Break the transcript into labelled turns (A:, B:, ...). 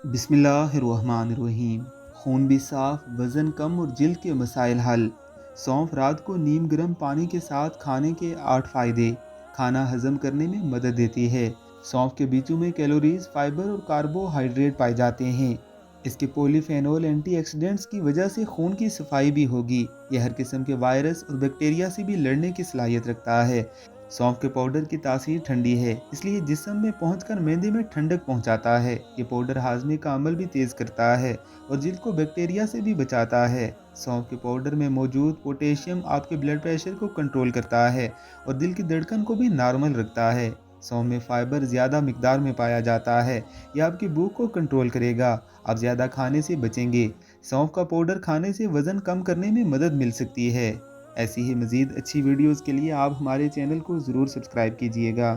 A: बिस्मिल्लाहिर्रहमानिर्रहीम। खून भी साफ, वज़न कम और जिल्द के मसाइल हल। सौंफ रात को नीम गर्म पानी के साथ खाने के 8 फ़ायदे। खाना हज़म करने में मदद देती है। सौंफ के बीजों में कैलोरीज, फाइबर और कार्बोहाइड्रेट पाए जाते हैं। इसके पॉलीफेनोल एंटीऑक्सीडेंट्स की वजह से खून की सफाई भी होगी। यह हर किस्म के वायरस और बैक्टीरिया से भी लड़ने की सलाहियत रखता है। सौंफ के पाउडर की तासीर ठंडी है, इसलिए जिस्म में पहुंचकर मेंदे में ठंडक पहुंचाता है। ये पाउडर हाजमे का अमल भी तेज करता है और जिल्द को बैक्टीरिया से भी बचाता है। सौंफ के पाउडर में मौजूद पोटेशियम आपके ब्लड प्रेशर को कंट्रोल करता है और दिल की धड़कन को भी नॉर्मल रखता है। सौंफ में फाइबर ज़्यादा मिकदार में पाया जाता है। यह आपकी भूख को कंट्रोल करेगा। आप ज़्यादा खाने से बचेंगे। सौंफ का पाउडर खाने से वज़न कम करने में मदद मिल सकती है। ऐसी ही मज़ीद अच्छी वीडियोज़ के लिए आप हमारे चैनल को ज़रूर सब्सक्राइब कीजिएगा।